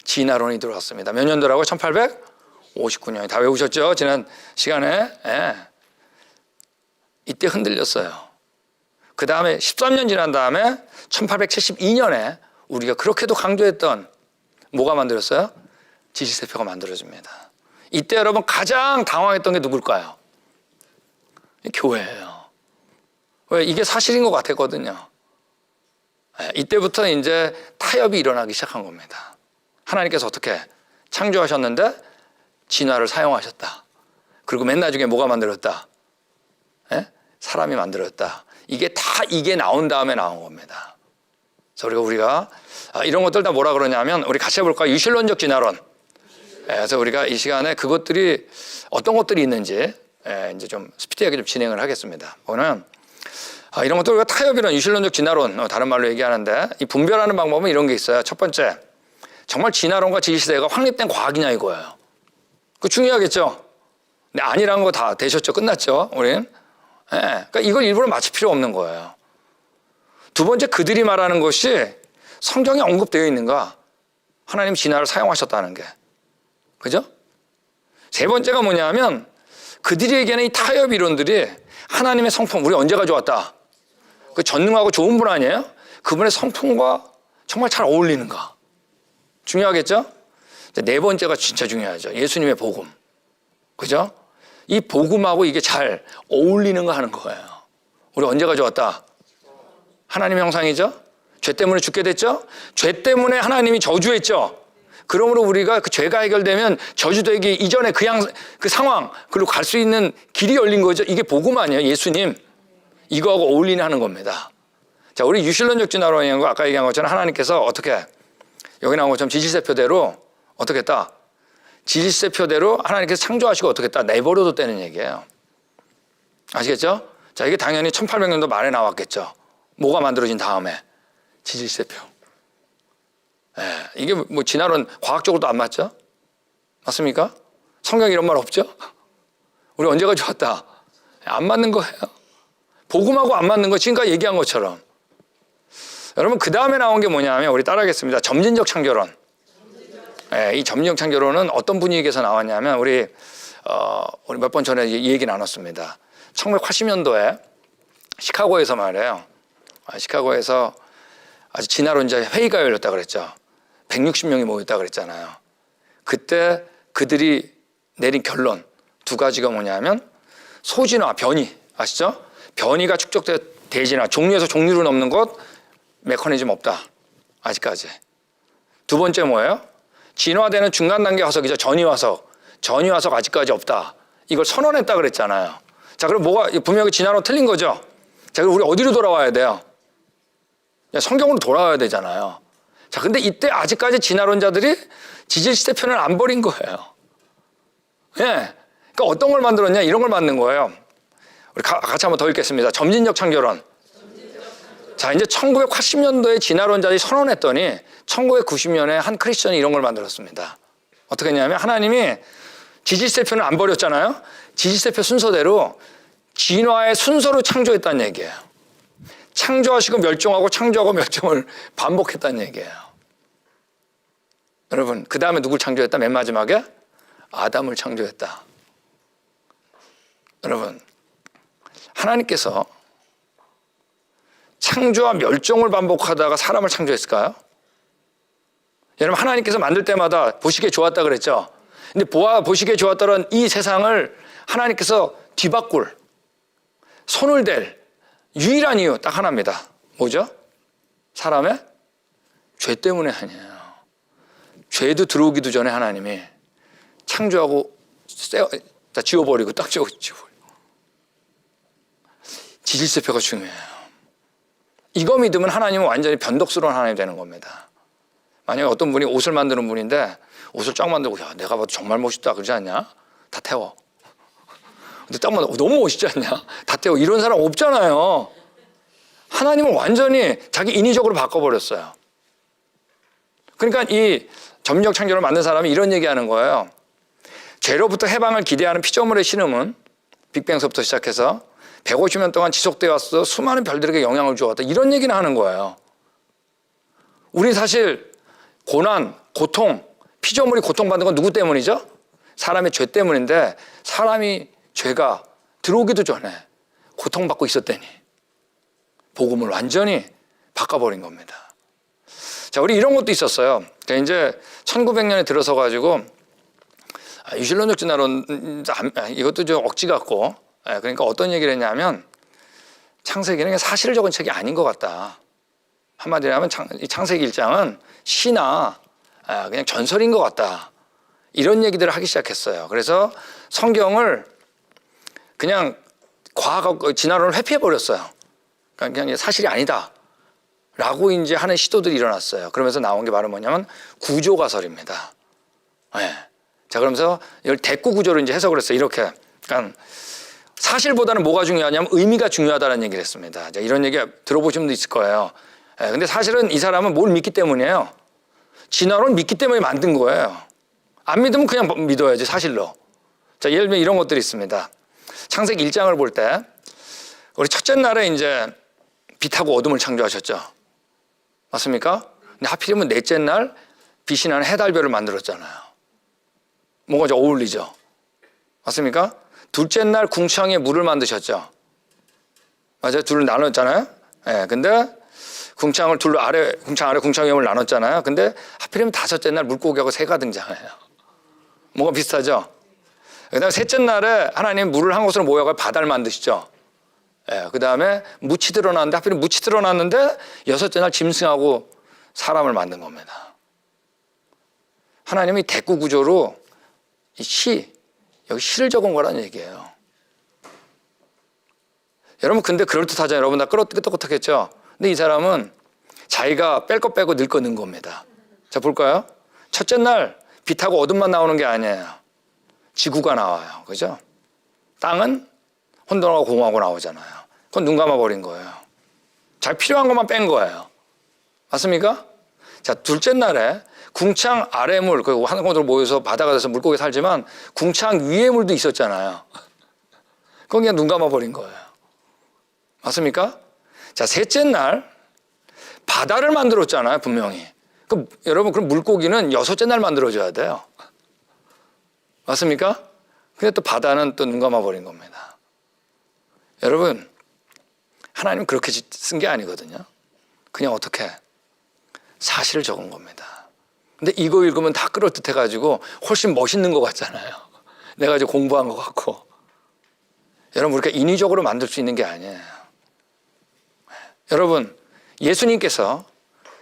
진화론이 들어왔습니다. 몇 년도라고? 1859년. 다 외우셨죠? 지난 시간에. 예. 이때 흔들렸어요. 그 다음에 13년 지난 다음에 1872년에 우리가 그렇게도 강조했던 뭐가 만들었어요? 지지세표가 만들어집니다. 이때 여러분 가장 당황했던 게 누굴까요? 교회예요. 왜? 이게 사실인 것 같았거든요. 이때부터 이제 타협이 일어나기 시작한 겁니다. 하나님께서 어떻게 창조하셨는데 진화를 사용하셨다. 그리고 맨 나중에 뭐가 만들었다? 사람이 만들었다. 이게 나온 다음에 나온 겁니다. 그래서 우리가 이런 것들 다 뭐라 그러냐면 우리 같이 해볼까요? 유실론적 진화론. 그래서 우리가 이 시간에 그것들이 어떤 것들이 있는지 이제 좀 스피디하게 좀 진행을 하겠습니다. 오늘 이런 것들 우리가 타협이론, 유실론적 진화론, 다른 말로 얘기하는데 이 분별하는 방법은 이런 게 있어요. 첫 번째, 정말 진화론과 지지시대가 확립된 과학이냐 이거예요. 그거 중요하겠죠. 근데 아니라는 거 다 되셨죠? 끝났죠? 우린. 그러니까 이걸 일부러 맞출 필요 없는 거예요. 두 번째, 그들이 말하는 것이 성경에 언급되어 있는가? 하나님 진화를 사용하셨다는 게. 그죠? 세 번째가 뭐냐면 그들이 얘기하는 이 타협 이론들이 하나님의 성품, 우리 언제 가져왔다? 그 전능하고 좋은 분 아니에요? 그분의 성품과 정말 잘 어울리는가? 중요하겠죠? 네 번째가 진짜 중요하죠. 예수님의 복음. 그죠? 이 복음하고 이게 잘 어울리는가 하는 거예요. 우리 언제 가져왔다? 하나님 형상이죠? 죄 때문에 죽게 됐죠? 죄 때문에 하나님이 저주했죠? 그러므로 우리가 그 죄가 해결되면 저주되기 이전에 그 상황, 그리고 갈 수 있는 길이 열린 거죠. 이게 복음 아니에요? 예수님. 이거하고 어울리는 하는 겁니다. 자, 우리 유실론적 진화론이라는 거 아까 얘기한 것처럼 하나님께서 어떻게, 여기 나온 것처럼 지질세표대로 어떻게 했다? 지질세표대로 하나님께서 창조하시고 어떻게 했다? 내버려도 되는 얘기예요. 아시겠죠? 자, 이게 당연히 1800년도 말에 나왔겠죠. 뭐가 만들어진 다음에? 지질세표. 이게 뭐 진화론 과학적으로도 안 맞죠? 맞습니까? 성경에 이런 말 없죠? 우리 언제 가져왔다? 안 맞는 거예요. 복음하고 안 맞는 거 지금까지 얘기한 것처럼. 여러분 그 다음에 나온 게 뭐냐면 우리 따라하겠습니다. 점진적 창조론. 이 점진적 창조론은 어떤 분위기에서 나왔냐면 우리 몇 번 전에 이 얘기 나눴습니다. 1980년도에 시카고에서 말이에요. 시카고에서 아주 진화론자 회의가 열렸다 그랬죠. 160명이 모였다 그랬잖아요. 그때 그들이 내린 결론 두 가지가 뭐냐면 소진화, 변이 아시죠? 변이가 축적돼 대진화, 종류에서 종류로 넘는 것 메커니즘 없다. 아직까지. 두 번째 뭐예요? 진화되는 중간 단계 화석이죠. 전이화석. 전이화석 아직까지 없다. 이걸 선언했다 그랬잖아요. 자, 그럼 뭐가 분명히 진화론 틀린 거죠? 자, 그럼 우리 어디로 돌아와야 돼요? 성경으로 돌아와야 되잖아요. 자, 근데 이때 아직까지 진화론자들이 지질시대편을 안 버린 거예요. 그러니까 어떤 걸 만들었냐? 이런 걸 만든 거예요. 우리 같이 한번 더 읽겠습니다. 점진적 창조론. 자, 이제 1980년도에 진화론자들이 선언했더니 1990년에 한 크리스천이 이런 걸 만들었습니다. 어떻게 했냐면 하나님이 지질세표는 안 버렸잖아요. 지질세표 순서대로 진화의 순서로 창조했다는 얘기예요. 창조하시고 멸종하고 창조하고 멸종을 반복했다는 얘기예요. 여러분 그 다음에 누굴 창조했다? 맨 마지막에 아담을 창조했다. 여러분 하나님께서 창조와 멸종을 반복하다가 사람을 창조했을까요? 여러분 하나님께서 만들 때마다 보시기에 좋았다 그랬죠. 근데 보시기에 좋았다는 이 세상을 하나님께서 뒤바꿀 손을 댈 유일한 이유 딱 하나입니다. 뭐죠? 사람의 죄 때문에 아니에요. 죄도 들어오기도 전에 하나님이 창조하고 지워버리고 딱 지워버리고. 지질세표가 중요해요. 이거 믿으면 하나님은 완전히 변덕스러운 하나님이 되는 겁니다. 만약에 어떤 분이 옷을 만드는 분인데 옷을 쫙 만들고 야 내가 봐도 정말 멋있다 그러지 않냐? 다 태워. 근데 딱 만들고 너무 멋있지 않냐? 다 태워. 이런 사람 없잖아요. 하나님은 완전히 자기 인위적으로 바꿔버렸어요. 그러니까 이 점진적 창조를 만든 사람이 이런 얘기하는 거예요. 죄로부터 해방을 기대하는 피조물의 신음은 빅뱅서부터 시작해서 150년 동안 지속되어 왔어 수많은 별들에게 영향을 주었다. 이런 얘기는 하는 거예요. 우리 사실 고난, 고통, 피조물이 고통받는 건 누구 때문이죠? 사람의 죄 때문인데 사람이 죄가 들어오기도 전에 고통받고 있었다니 복음을 완전히 바꿔버린 겁니다. 자, 우리 이런 것도 있었어요. 이제 1900년에 들어서 가지고 유실론적 진화론 이것도 좀 억지 같고 그러니까 어떤 얘기를 했냐면 창세기는 사실을 적은 책이 아닌 것 같다. 한마디로 하면 이 창세기 1장은 시나 그냥 전설인 것 같다. 이런 얘기들을 하기 시작했어요. 그래서 성경을 그냥 과학 진화론을 회피해버렸어요. 그냥 사실이 아니다. 라고 이제 하는 시도들이 일어났어요. 그러면서 나온 게 바로 뭐냐면 구조가설입니다. 자, 그러면서 이걸 대꾸 구조로 이제 해석을 했어요. 이렇게. 그러니까 사실보다는 뭐가 중요하냐면 의미가 중요하다는 얘기를 했습니다. 자, 이런 얘기 들어보신 분도 있을 거예요. 근데 사실은 이 사람은 뭘 믿기 때문이에요. 진화론을 믿기 때문에 만든 거예요. 안 믿으면 그냥 믿어야지, 사실로. 자, 예를 들면 이런 것들이 있습니다. 창세기 1장을 볼 때 우리 첫째 날에 이제 빛하고 어둠을 창조하셨죠. 맞습니까? 근데 하필이면 넷째 날 빛이 나는 해달별을 만들었잖아요. 뭔가 좀 어울리죠. 맞습니까? 둘째 날 궁창에 물을 만드셨죠. 맞아요. 둘을 나눴잖아요. 예, 근데 궁창 아래 궁창 위험을 나눴잖아요. 근데 하필이면 다섯째 날 물고기하고 새가 등장해요. 뭔가 비슷하죠. 그다음에 셋째 날에 하나님 물을 한 곳으로 모여가 바다를 만드시죠. 예, 그다음에 묻이 드러났는데 하필이면 묻이 드러났는데 여섯째 날 짐승하고 사람을 만든 겁니다. 하나님이 대꾸 구조로 여기 시를 적은 거라는 얘기예요. 여러분 근데 그럴듯하잖아요. 여러분 다 끄떡끄떡했죠. 근데 이 사람은 자기가 뺄 거 빼고 넣을 거 넣은 겁니다. 자, 볼까요? 첫째 날 빛하고 어둠만 나오는 게 아니에요. 지구가 나와요. 그죠? 땅은 혼돈하고 공허하고 나오잖아요. 그건 눈 감아버린 거예요. 자기 필요한 것만 뺀 거예요. 맞습니까? 자, 둘째 날에 궁창 아래 물, 그리고 한 곳으로 모여서 바다가 돼서 물고기 살지만 궁창 위에 물도 있었잖아요. 그건 그냥 눈 감아버린 거예요. 맞습니까? 자, 셋째 날 바다를 만들었잖아요, 분명히. 여러분, 그럼 물고기는 여섯째 날 만들어줘야 돼요. 맞습니까? 근데 또 바다는 또 눈 감아버린 겁니다. 여러분, 하나님은 그렇게 쓴 게 아니거든요. 그냥 어떻게? 사실을 적은 겁니다. 근데 이거 읽으면 다 그럴듯해가지고 훨씬 멋있는 것 같잖아요. 내가 이제 공부한 것 같고. 여러분, 우리가 인위적으로 만들 수 있는 게 아니에요. 여러분, 예수님께서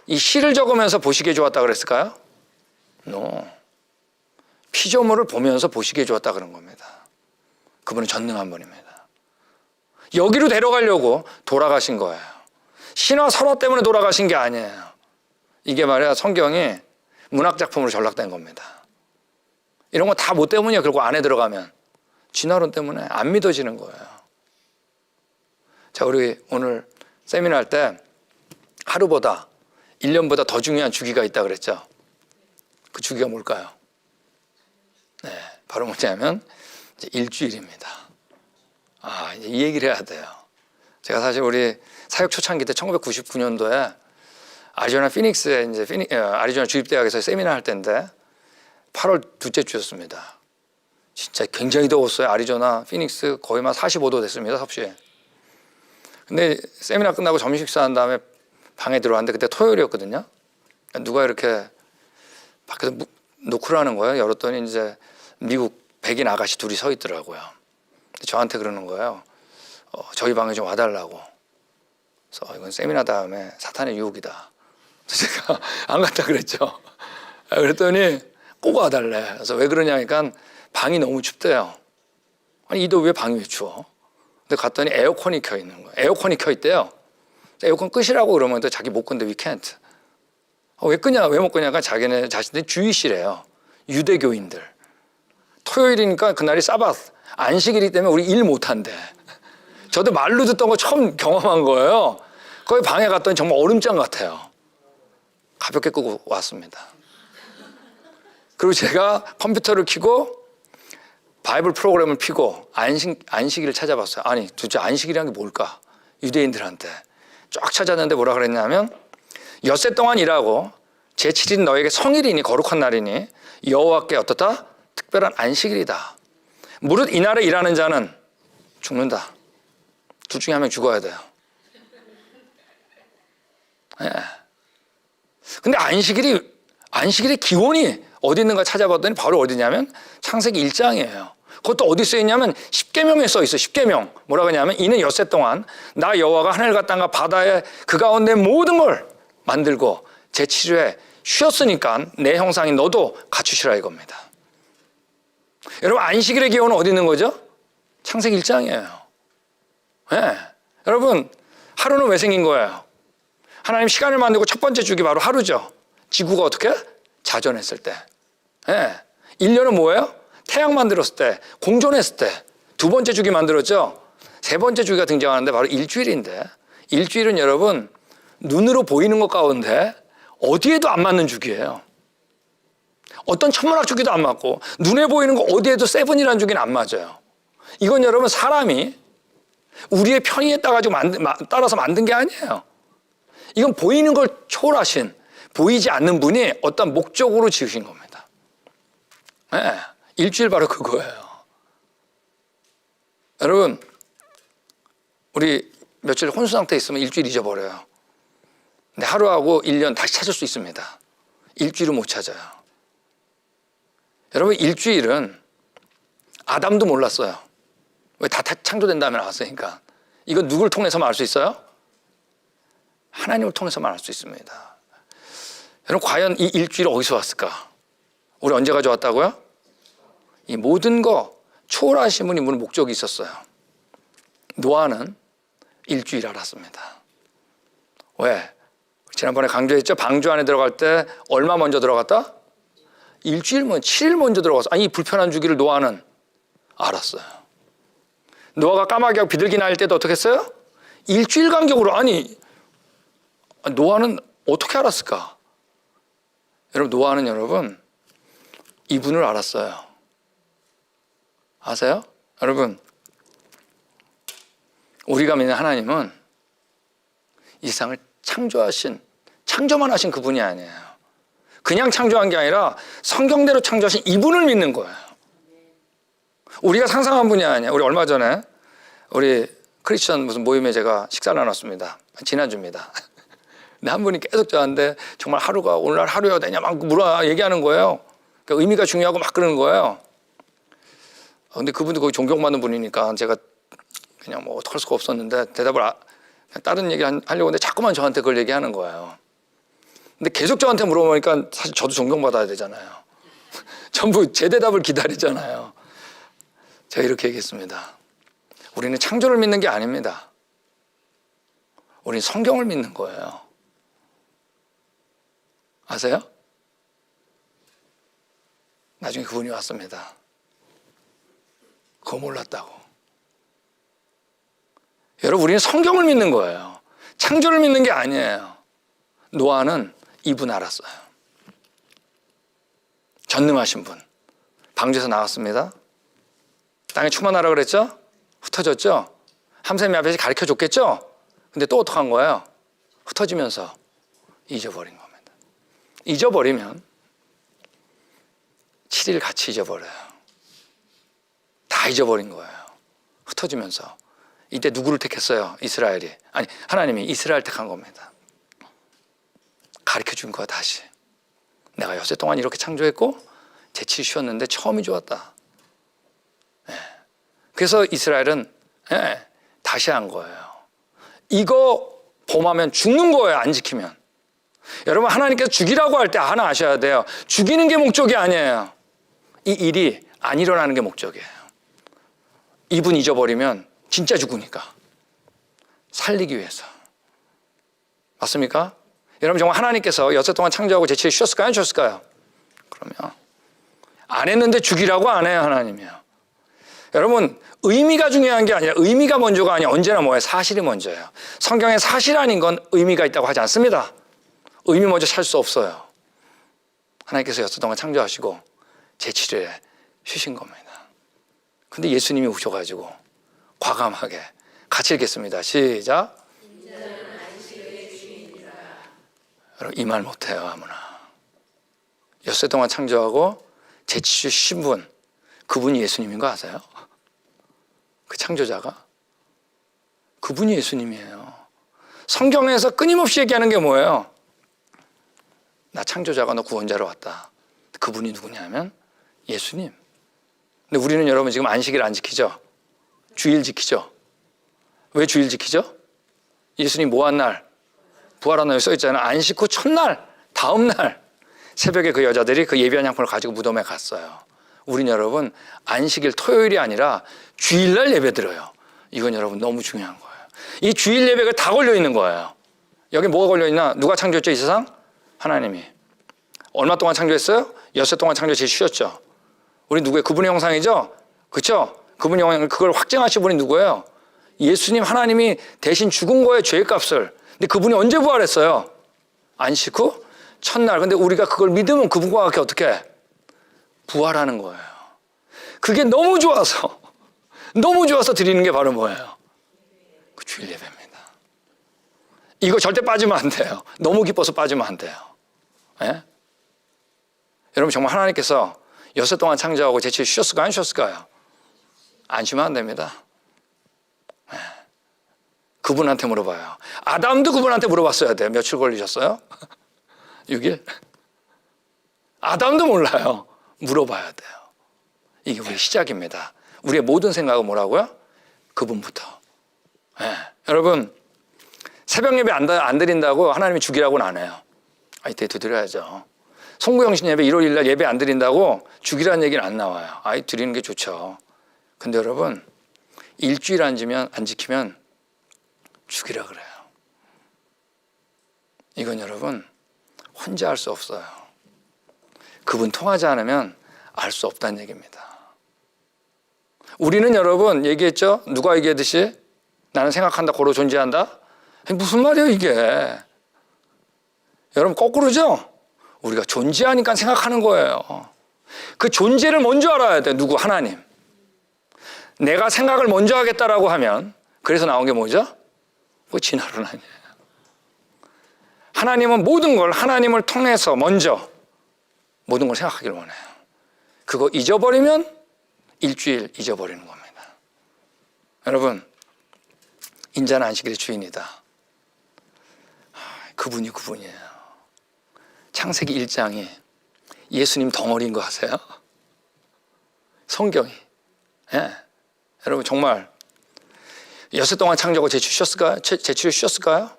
이 시를 적으면서 보시기에 좋았다 그랬을까요? No. 피조물을 보면서 보시기에 좋았다 그런 겁니다. 그분은 전능한 분입니다. 여기로 데려가려고 돌아가신 거예요. 신화 설화 때문에 돌아가신 게 아니에요. 이게 말이야 성경이 문학작품으로 전락된 겁니다. 이런 거 다 뭐 때문이야. 그리고 안에 들어가면 진화론 때문에 안 믿어지는 거예요. 자, 우리 오늘 세미나 할 때 하루보다 1년보다 더 중요한 주기가 있다 그랬죠. 그 주기가 뭘까요? 네, 바로 뭐냐면 이제 일주일입니다. 이제 이 얘기를 해야 돼요. 제가 사실 우리 사역 초창기 때 1999년도에 아리조나 피닉스에 이제 아리조나 주립대학에서 세미나 할 때인데 8월 둘째 주였습니다. 진짜 굉장히 더웠어요. 아리조나 피닉스 거의 막 45도 됐습니다. 섭씨. 근데 세미나 끝나고 점심 식사한 다음에 방에 들어왔는데 그때 토요일이었거든요. 누가 이렇게 밖에서 노크를 거예요. 열었더니 이제 미국 백인 아가씨 둘이 서 있더라고요. 저한테 그러는 거예요. 저희 방에 좀 와달라고. 그래서 이건 세미나 다음에 사탄의 유혹이다. 그래서 제가 안 갔다 그랬죠. 그랬더니 꼭 와달래. 그래서 왜 그러냐니까 방이 너무 춥대요. 아니 이 더위에 방이 왜 추워? 근데 갔더니 에어컨이 켜 있는 거예요. 에어컨이 켜 있대요. 에어컨 끄시라고 그러면 또 자기 못 끄는데 we can't. 왜 끄냐? 왜 못 끄냐가 자기네 자신들이 주의시래요. 유대교인들. 토요일이니까 그날이 사바스 안식일이기 때문에 우리 일 못한대. 저도 말로 듣던 거 처음 경험한 거예요. 거기 방에 갔더니 정말 얼음장 같아요. 가볍게 끄고 왔습니다. 그리고 제가 컴퓨터를 켜고 바이블 프로그램을 켜고 안식일을 찾아봤어요. 아니 도대체 안식일이란 게 뭘까? 유대인들한테 쫙 찾았는데 뭐라 그랬냐면 엿새 동안 일하고 제7일은 너에게 성일이니 거룩한 날이니 여호와께 어떻다? 특별한 안식일이다. 무릇 이날에 일하는 자는 죽는다. 둘 중에 한 명 죽어야 돼요. 네. 근데 안식일의 기원이 어디 있는가 찾아봤더니 바로 어디냐면 창세기 1장이에요. 그것도 어디 써 있냐면 10계명에 써 있어요. 10계명. 뭐라고 하냐면 이는 엿새 동안 나 여호와가 하늘과 땅과 바다에 그 가운데 모든 걸 만들고 제7일에 쉬었으니까 내 형상인 너도 갖추시라 이겁니다. 여러분 안식일의 기원은 어디 있는 거죠? 창세기 1장이에요. 네. 여러분 하루는 왜 생긴 거예요? 하나님 시간을 만들고 첫 번째 주기 바로 하루죠. 지구가 어떻게? 자전했을 때. 네. 1년은 뭐예요? 태양 만들었을 때, 공존했을 때. 두 번째 주기 만들었죠? 세 번째 주기가 등장하는데 바로 일주일인데, 일주일은 여러분 눈으로 보이는 것 가운데 어디에도 안 맞는 주기예요. 어떤 천문학 주기도 안 맞고 눈에 보이는 거 어디에도 세븐이라는 주기는 안 맞아요. 이건 여러분 사람이 우리의 편의에 따라서 만든 게 아니에요. 이건 보이는 걸 초월하신, 보이지 않는 분이 어떤 목적으로 지으신 겁니다. 네, 일주일 바로 그거예요. 여러분, 우리 며칠 혼수 상태에 있으면 일주일 잊어버려요. 근데 하루하고 1년 다시 찾을 수 있습니다. 일주일은 못 찾아요. 여러분, 일주일은 아담도 몰랐어요. 왜 다 창조된 다음에 나왔으니까. 이건 누굴 통해서만 알 수 있어요? 하나님을 통해서만 알 수 있습니다. 여러분, 과연 이 일주일이 어디서 왔을까? 우리 언제 가져왔다고요? 이 모든 거 초월하신 분이 무슨 목적이 있었어요. 노아는 일주일 알았습니다. 왜? 지난번에 강조했죠? 방주 안에 들어갈 때 얼마 먼저 들어갔다? 일주일 먼저, 7일 먼저 들어갔어. 아니, 이 불편한 주기를 노아는 알았어요. 노아가 까마귀하고 비둘기 날 때도 어떻게 했어요? 일주일 간격으로. 아니, 노아는 어떻게 알았을까? 여러분, 노아는 여러분 이분을 알았어요. 아세요? 여러분, 우리가 믿는 하나님은 이 세상을 창조만 하신 그분이 아니에요. 그냥 창조한 게 아니라 성경대로 창조하신 이분을 믿는 거예요. 우리가 상상한 분이 아니에요. 우리 얼마 전에 우리 크리스천 무슨 모임에 제가 식사를 나눴습니다. 지난주입니다. 근데 한 분이 계속 저한테 정말 하루가 오늘날 하루여야 되냐 막 얘기하는 거예요. 그러니까 의미가 중요하고 막 그러는 거예요. 근데 그분도 거기 존경받는 분이니까 제가 그냥 뭐 어떡할 수가 없었는데 대답을 다른 얘기 하려고 했는데 자꾸만 저한테 그걸 얘기하는 거예요. 근데 계속 저한테 물어보니까 사실 저도 존경받아야 되잖아요. 전부 제 대답을 기다리잖아요. 제가 이렇게 얘기했습니다. 우리는 창조를 믿는 게 아닙니다. 우리는 성경을 믿는 거예요. 아세요? 나중에 그분이 왔습니다. 그거 몰랐다고. 여러분, 우리는 성경을 믿는 거예요. 창조를 믿는 게 아니에요. 노아는 이분 알았어요. 전능하신 분. 방주에서 나왔습니다. 땅에 충만하라 그랬죠? 흩어졌죠? 함샘이 앞에서 가르쳐 줬겠죠? 근데 또 어떡한 거예요? 흩어지면서 잊어버린 겁니다. 잊어버리면 7일 같이 잊어버려요. 다 잊어버린 거예요. 흩어지면서. 이때 누구를 택했어요? 이스라엘이. 아니, 하나님이 이스라엘 택한 겁니다. 가르쳐 준 거야, 다시. 내가 엿새 동안 이렇게 창조했고 제7일 쉬었는데 처음이 좋았다. 네. 그래서 이스라엘은 다시 한 거예요. 이거 범하면 죽는 거예요, 안 지키면. 여러분, 하나님께서 죽이라고 할 때 하나 아셔야 돼요. 죽이는 게 목적이 아니에요. 이 일이 안 일어나는 게 목적이에요. 이분 잊어버리면 진짜 죽으니까. 살리기 위해서. 맞습니까? 여러분, 정말 하나님께서 엿새 동안 창조하고 제7일 쉬었을까요? 안 쉬었을까요? 그러면 안 했는데 죽이라고 안 해요, 하나님이요. 여러분, 의미가 중요한 게 아니라 의미가 먼저가 아니라 언제나 뭐예요? 사실이 먼저예요. 성경에 사실 아닌 건 의미가 있다고 하지 않습니다. 의미 먼저 찾을 수 없어요. 하나님께서 엿새 동안 창조하시고 제7일에 쉬신 겁니다. 근데 예수님이 오셔가지고 과감하게 같이 읽겠습니다. 시작. 여러분, 이 말 못해요, 아무나. 엿새 동안 창조하고 제7일 쉬신 분, 그분이 예수님인 거 아세요? 그 창조자가? 그분이 예수님이에요. 성경에서 끊임없이 얘기하는 게 뭐예요? 나 창조자가 너 구원자로 왔다. 그분이 누구냐면 예수님. 근데 우리는 여러분 지금 안식일 안 지키죠? 주일 지키죠? 왜 주일 지키죠? 예수님 뭐한 날? 부활한 날 써있잖아요. 안식 후 첫날, 다음날 새벽에 그 여자들이 그 예비한 양품을 가지고 무덤에 갔어요. 우린 여러분 안식일 토요일이 아니라 주일날 예배드려요. 이건 여러분 너무 중요한 거예요. 이 주일 예배가 다 걸려있는 거예요. 여기 뭐가 걸려있나? 누가 창조했죠, 이 세상? 하나님이. 얼마 동안 창조했어요? 엿새 동안 창조 제일 쉬었죠. 우리 누구예요? 그분의 형상이죠? 그렇죠? 그분의 형상, 그걸 확증하신 분이 누구예요? 예수님, 하나님이 대신 죽은 거예요, 죄의 값을. 근데 그분이 언제 부활했어요? 안식 후 첫날. 근데 우리가 그걸 믿으면 그분과 함께 어떻게 부활하는 거예요. 그게 너무 좋아서 드리는 게 바로 뭐예요? 그 주일 예배입니다. 이거 절대 빠지면 안 돼요. 너무 기뻐서 빠지면 안 돼요. 예? 여러분, 정말 하나님께서 여섯 동안 창조하고 제칠 쉬었을까요? 안 쉬었을까요? 안 쉬면 안 됩니다. 예. 그분한테 물어봐요. 아담도 그분한테 물어봤어야 돼요. 며칠 걸리셨어요? 6일? 아담도 몰라요. 물어봐야 돼요. 이게 우리 시작입니다. 우리의 모든 생각은 뭐라고요? 그분부터. 예. 여러분, 새벽 예배 안 드린다고 하나님이 죽이라고는 안 해요. 이때 드려야죠. 송구영신 예배 1월 1일 날 예배 안 드린다고 죽이라는 얘기는 안 나와요. 드리는 게 좋죠. 근데 여러분, 일주일 안 지키면 죽이라 그래요. 이건 여러분, 혼자 할 수 없어요. 그분 통하지 않으면 알 수 없다는 얘기입니다. 우리는 여러분 얘기했죠? 누가 얘기했듯이 나는 생각한다, 고로 존재한다? 무슨 말이에요 이게? 여러분 거꾸로죠? 우리가 존재하니까 생각하는 거예요. 그 존재를 먼저 알아야 돼. 누구? 하나님. 내가 생각을 먼저 하겠다라고 하면 그래서 나온 게 뭐죠? 그거 진화론 아니에요. 하나님은 모든 걸 하나님을 통해서 먼저 모든 걸 생각하기를 원해요. 그거 잊어버리면 일주일 잊어버리는 겁니다. 여러분, 인자는 안식일의 주인이다. 그분이 그분이에요. 창세기 1장이 예수님 덩어리인 거 아세요? 성경이. 예. 여러분 정말 여섯 동안 창조하고 제치를 쉬었을까요?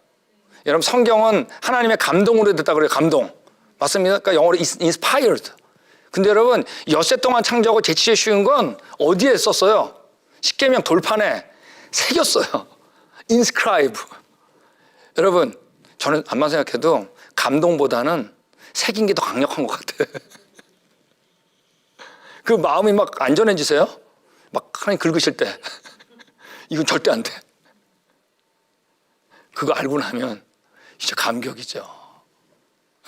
여러분 성경은 하나님의 감동으로 됐다 그래요. 감동. 맞습니까? 그러니까 영어로 inspired. 근데 여러분 엿새 동안 창조하고 제치에 쉬운 건 어디에 썼어요? 십계명 돌판에 새겼어요. inscribe. 여러분 저는 암만 생각해도 감동보다는 새긴 게 더 강력한 것 같아. 그 마음이 막 안전해지세요? 막 하나님 긁으실 때 이건 절대 안 돼. 그거 알고 나면 진짜 감격이죠.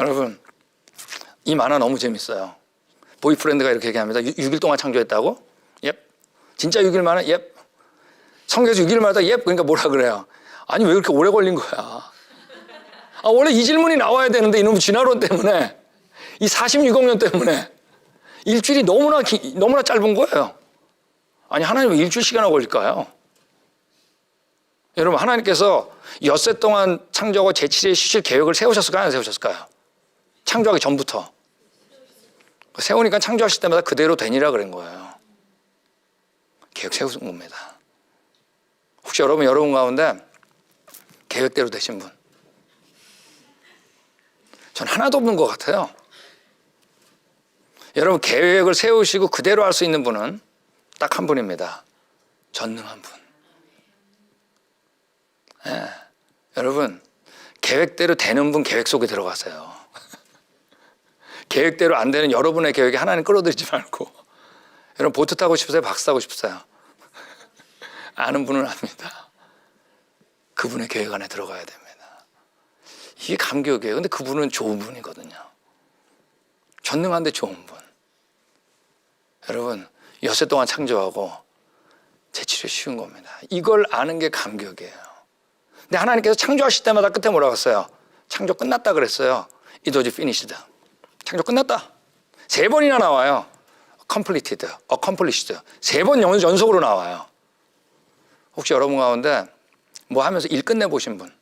여러분 이 만화 너무 재밌어요. 보이프렌드가 이렇게 얘기합니다. 6일 동안 창조했다고? 예. 진짜 6일 만에? 예. 성경에서 6일마다 예. 그러니까 뭐라 그래요? 아니 왜 그렇게 오래 걸린 거야? 원래 이 질문이 나와야 되는데 이놈의 진화론 때문에 이 46억 년 때문에 일주일이 너무나 짧은 거예요. 아니 하나님 왜 일주일 시간이나 걸릴까요? 여러분 하나님께서 엿새 동안 창조하고 제7일에 쉬실 계획을 세우셨을까요? 안 세우셨을까요? 창조하기 전부터. 세우니까 창조하실 때마다 그대로 되니라 그런 거예요. 계획 세우신 겁니다. 혹시 여러분 가운데 계획대로 되신 분? 전 하나도 없는 것 같아요. 여러분 계획을 세우시고 그대로 할 수 있는 분은 딱 한 분입니다. 전능한 분. 네. 여러분 계획대로 되는 분 계획 속에 들어가세요. 계획대로 안 되는 여러분의 계획에 하나님 끌어들이지 말고. 여러분 보트 타고 싶으세요? 박스 타고 싶으세요? 아는 분은 압니다. 그분의 계획 안에 들어가야 됩니다. 이게 감격이에요. 근데 그분은 좋은 분이거든요. 전능한데 좋은 분. 여러분 엿새 동안 창조하고 제치를 쉬운 겁니다. 이걸 아는 게 감격이에요. 근데 하나님께서 창조하실 때마다 끝에 뭐라고 했어요? 창조 끝났다 그랬어요. It was finished. 창조 끝났다. 3번이나 나와요. completed, accomplished. 3번 연속으로 나와요. 혹시 여러분 가운데 뭐 하면서 일 끝내보신 분?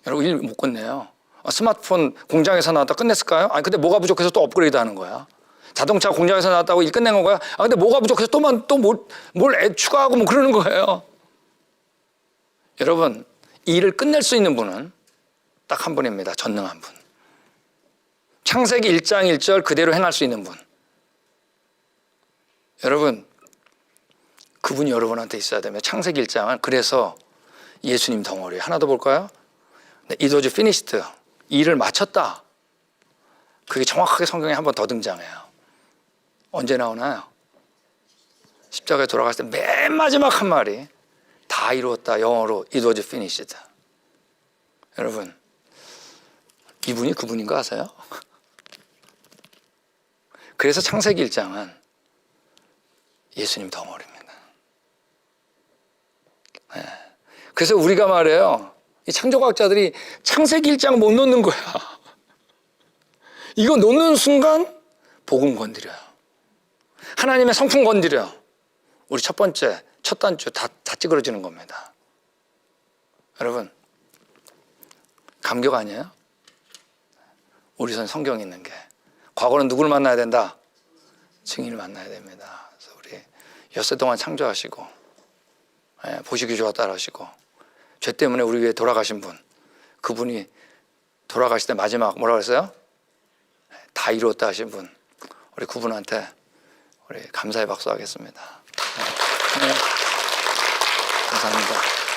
여러분 일 못 끝내요. 스마트폰 공장에서 나왔다 끝냈을까요? 아니 근데 뭐가 부족해서 또 업그레이드 하는 거야. 자동차 공장에서 나왔다고 일 끝낸 건가요? 근데 뭐가 부족해서 또 뭘 추가하고 뭐 그러는 거예요. 여러분 이 일을 끝낼 수 있는 분은 딱 한 분입니다. 전능한 분. 창세기 1장 1절 그대로 행할 수 있는 분. 여러분 그분이 여러분한테 있어야 됩니다. 창세기 1장은 그래서 예수님 덩어리 하나 더 볼까요? It was finished. 일을 마쳤다. 그게 정확하게 성경에 한 번 더 등장해요. 언제 나오나요? 십자가에 돌아갔을 때 맨 마지막 한 말이 다 이루었다. 영어로 It was finished. 여러분, 이분이 그분인 거 아세요? 그래서 창세기 1장은 예수님 덩어리입니다. 네. 그래서 우리가 말해요. 이 창조과학자들이 창세기 1장 못 놓는 거야. 이거 놓는 순간 복음 건드려요. 하나님의 성품 건드려요. 우리 첫 번째, 첫 단추 다 찌그러지는 겁니다. 여러분, 감격 아니에요? 우리 손에 성경이 있는 게. 과거는 누구를 만나야 된다? 증인을 만나야 됩니다. 그래서 우리 엿새 동안 창조하시고 보시기 좋았다 하시고 죄 때문에 우리 위해 돌아가신 분, 그분이 돌아가실 때 마지막 뭐라고 했어요? 다 이루었다 하신 분, 우리 그분한테 우리 감사의 박수 하겠습니다. 네. 감사합니다.